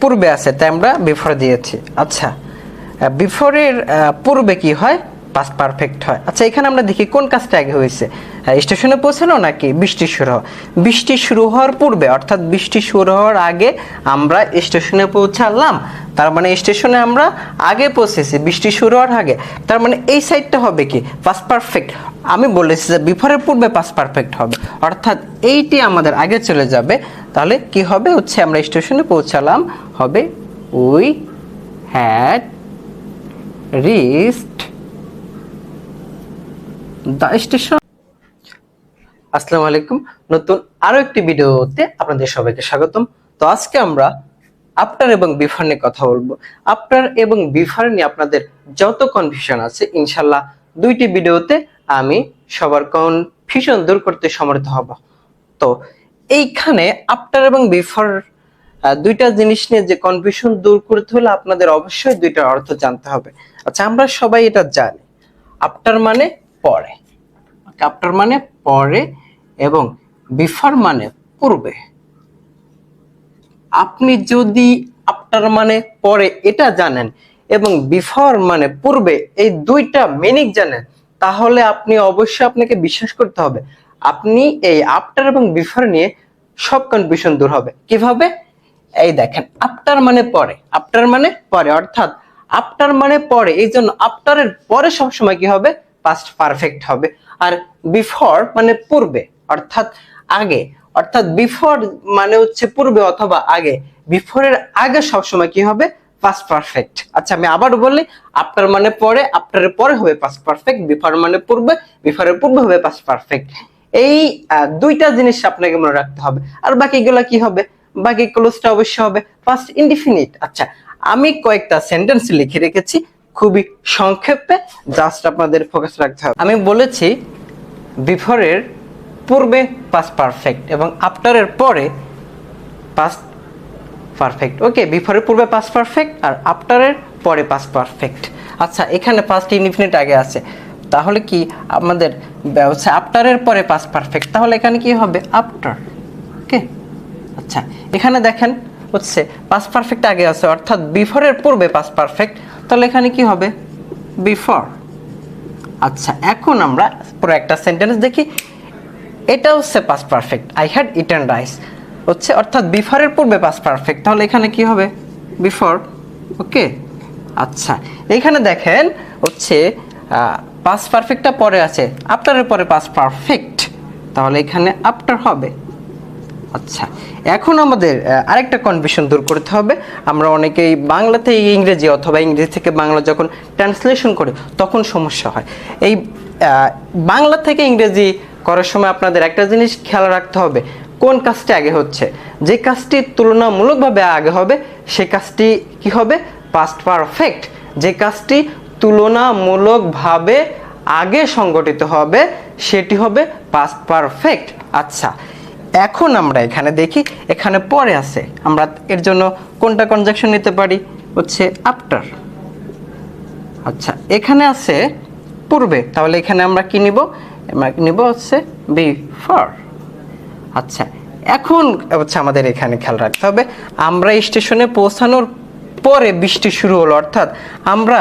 পূর্বে আছে তাই আমরা বিফোর দিয়েছি। আচ্ছা, বিফোরের পূর্বে কি হয়? পাস্ট পারফেক্ট হয়। আচ্ছা, এখানে আমরা দেখি কোন কাজটা আগে হয়েছে, স্টেশনে পৌঁছানো নাকি বৃষ্টি শুরু হওয়া? বৃষ্টি শুরু হওয়ার পূর্বে, অর্থাৎ বৃষ্টি শুরু হওয়ার আগে আমরা স্টেশনে পৌঁছালাম, তার মানে স্টেশনে আমরা আগে পৌঁছেছি বৃষ্টি শুরু হওয়ার আগে, তার মানে এই সাইডটা হবে কি পাস্ট পারফেক্ট। আমি বলেছি যে বিফোরের পূর্বে পাস্ট পারফেক্ট হবে, অর্থাৎ এইটি আমাদের আগে চলে যাবে। তাহলে কি হবে হচ্ছে আমরা স্টেশনে পৌঁছালাম, হবে we had reached the station। আসসালামু আলাইকুম, নতুন আরো একটি ভিডিওতে আপনাদের সবাইকে স্বাগতম। তো আজকে আমরা আফটার এবং বিফোর নিয়ে কথা বলবো। আফটার এবং বিফোর নিয়ে আপনাদের যত কনফিউশন আছে ইনশাআল্লাহ দুইটি ভিডিওতে আমি সবার কনফিউশন দূর করতে সমর্থ হব। তো এইখানে আফটার এবং বিফোর দুইটা জিনিস নিয়ে যে কনফিউশন দূর করতে হলে আপনাদের অবশ্যই দুইটার অর্থ জানতে হবে। আচ্ছা, আমরা সবাই এটা জানি, আফটার মানে পরে, আফটার মানে পরে এবং বিফোর মানে পূর্বে। আপনি যদি আফটার মানে পরে এটা জানেন এবং বিফোর মানে পূর্বে, এই দুইটা মিনিং জানেন, তাহলে আপনি অবশ্যই আপনাকে বিশ্বাস করতে হবে আপনি এই আফটার এবং বিফোর নিয়ে সব কনফিউশন দূর হবে। কিভাবে? এই দেখেন, আফটার মানে পরে, আফটার মানে পরে, অর্থাৎ আফটার মানে পরে, এই জন্য আফটারের পরে সবসময় কি হবে? পাস্ট পারফেক্ট হবে। আর বিফোর মানে পূর্বে, অর্থাৎ আগে, অর্থাৎ বিফোর মানে হচ্ছে পূর্বে অথবা আগে, বিফোরের আগে সবসময় কি হবে? Past perfect. আচ্ছা, আমি আবার বলি, আফটার মানে পরে, আফটারের পরে হবে পাস্ট পারফেক্ট, বিফোর মানে পূর্বে, বিফোরের পূর্বে হবে পাস্ট পারফেক্ট। এই দুইটা জিনিস আপনাকে মনে রাখতে হবে। আর বাকিগুলো কি হবে? বাকি ক্লোজটা অবশ্যই হবে পাস্ট ইনডিফিনিট। আচ্ছা, আমি কয়েকটা সেন্টেন্স লিখে রেখেছি খুবই সংক্ষেপে, জাস্ট আপনাদের ফোকাস রাখতে হবে। আমি বলেছি বিফোরের পূর্বে পাস্ট পারফেক্ট এবং আফটারের পরে পাস্ট পারফেক্ট। ওকে, বিফোরের পূর্বে পাস্ট পারফেক্ট আর আফটারের পরে পাস্ট পারফেক্ট। আচ্ছা, এখানে পাস্ট ইনডিফিনিট আগে আছে, তাহলে কি আমাদের হচ্ছে আফটারের পরে পাস্ট পারফেক্ট, তাহলে এখানে কি হবে? আফটার। ওকে, আচ্ছা, এখানে দেখেন হচ্ছে পাস্ট পারফেক্ট আগে আছে, অর্থাৎ বিফোরের পূর্বে পাস্ট পারফেক্ট, তাহলে এখানে কি হবে? বিফোর। আচ্ছা, এখন আমরা পুরো একটা সেন্টেন্স দেখি। এটা হচ্ছে past perfect, I had eaten rice হচ্ছে, অর্থাৎ বিফোরের পূর্বে পাস্ট পারফেক্ট, তাহলে এখানে কি হবে? বিফোর। ওকে, আচ্ছা, এখানে দেখেন হচ্ছে পাস্ট পারফেক্টটা পরে আছে, আফটারের পরে পাস্ট পারফেক্ট, তাহলে এখানে আফটার হবে। আচ্ছা, এখন আমাদের আরেকটা কনফিউশন দূর করতে হবে। আমরা অনেকেই বাংলা থেকে ইংরেজি অথবা ইংরেজি থেকে বাংলা যখন ট্রান্সলেশন করি তখন সমস্যা হয়। এই বাংলা থেকে ইংরেজি করার সময় আপনাদের একটা জিনিস খেয়াল রাখতে হবে, কোন কাজটি আগে হচ্ছে। যে কাজটি তুলনামূলকভাবে আগে হবে সে কাজটি কি হবে? Past perfect. যে কাজটি তুলনামূলকভাবে আগে সংগঠিত হবে সেটি হবে পাস্ট পারফেক্ট। আচ্ছা, এখন আমরা এখানে দেখি, এখানে পরে আছে, আমরা এর জন্য কোনটা কনজাংশন নিতে পারি? হচ্ছে আফটার। আচ্ছা, এখানে আছে পূর্বে, তাহলে এখানে আমরা কি নিব? আমরা নিব হচ্ছে বিফোর। আচ্ছা, এখন হচ্ছে আমাদের এখানে খেয়াল রাখতে হবে, আমরা স্টেশনে পৌঁছানোর পরে বৃষ্টি শুরু হলো, অর্থাৎ আমরা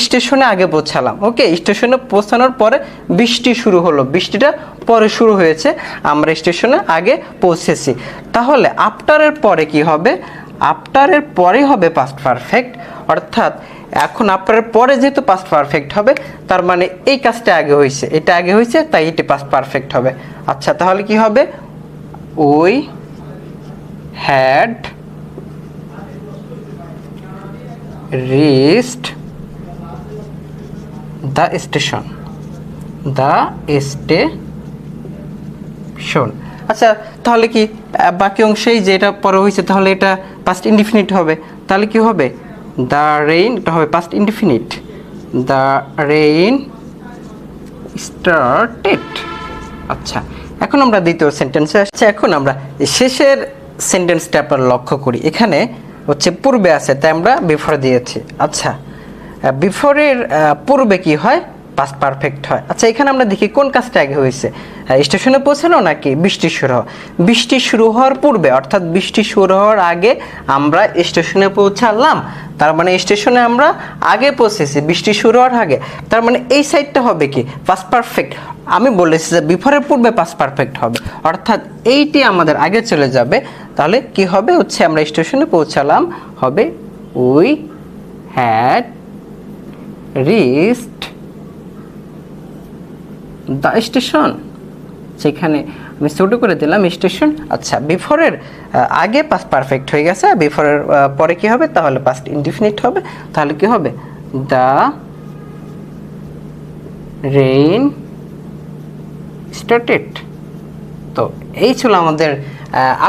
স্টেশনে আগে পৌঁছালাম। ওকে, স্টেশনে পৌঁছানোর পরে বৃষ্টি শুরু হলো, বৃষ্টিটা পরে শুরু হয়েছে, আমরা স্টেশনে আগে পৌঁছেছি, তাহলে আফটারের পরে কি হবে? আফটারের পরে হবে পাস্ট পারফেক্ট, অর্থাৎ এখন আফটারের পরে যেহেতু পাস্ট পারফেক্ট হবে, তার মানে এই কাজটা আগে হয়েছে, এটা আগে হয়েছে, তাই এটি পাস্ট পারফেক্ট হবে। আচ্ছা, তাহলে কি হবে? We had reached the station, the station। আচ্ছা, তাহলে কি বাকি অংশেই যেটা পরে হয়েছে তাহলে এটা পাস্ট ইনডিফিনিট হবে, তাহলে কি হবে? দ্য রেইন, এটা হবে past indefinite, the rain started. আচ্ছা, এখন আমরা দ্বিতীয় সেন্টেন্সে আসছি। এখন আমরা শেষের সেন্টেন্সটা আপনার লক্ষ্য করি, এখানে হচ্ছে পূর্বে আছে তাই আমরা বিফোর দিয়েছি। আচ্ছা, বিফোরের পূর্বে কি হয়? পাস্ট পারফেক্ট হয়। আচ্ছা, এখানে আমরা দেখি কোন কাজটা আগে হয়েছে, স্টেশনে পৌঁছানো নাকি বৃষ্টি শুরু হওয়া। বৃষ্টি শুরু হওয়ার পূর্বে অর্থাৎ বৃষ্টি শুরু হওয়ার আগে আমরা স্টেশনে পৌঁছালাম, তার মানে স্টেশনে আমরা আগে পৌঁছেছি বৃষ্টি শুরু হওয়ার আগে, তার মানে এই সাইডটা হবে কি পাস্ট পারফেক্ট। আমি বলেছি যে বিফোরের পূর্বে পাস্ট পারফেক্ট হবে, অর্থাৎ এইটি আমাদের আগে চলে যাবে। তাহলে কি হবে হচ্ছে আমরা স্টেশনে পৌঁছালাম, হবে we had reached the station. সেখানে আমি ছোট করে দিলাম স্টেশন। আচ্ছা, বিফোরের আগে পাস্ট পারফেক্ট হয়ে গেছে, বিফোরের পরে কি হবে তাহলে পাস্ট ইনডিফিনিট হবে। তাহলে কি হবে দ্য রেইন স্টার্টেড। তো এই ছিল আমাদের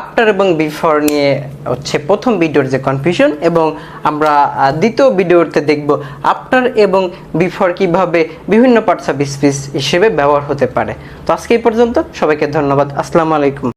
আফটার এবং বিফোর নিয়ে হচ্ছে প্রথম ভিডিওর যে কনফিউশন, এবং আমরা দ্বিতীয় ভিডিওতে দেখব আফটার এবং বিফোর কিভাবে বিভিন্ন পার্টস অফ স্পিচ হিসেবে ব্যবহার হতে পারে। তো আজকে এই পর্যন্ত, সবাইকে ধন্যবাদ। আসসালামু আলাইকুম।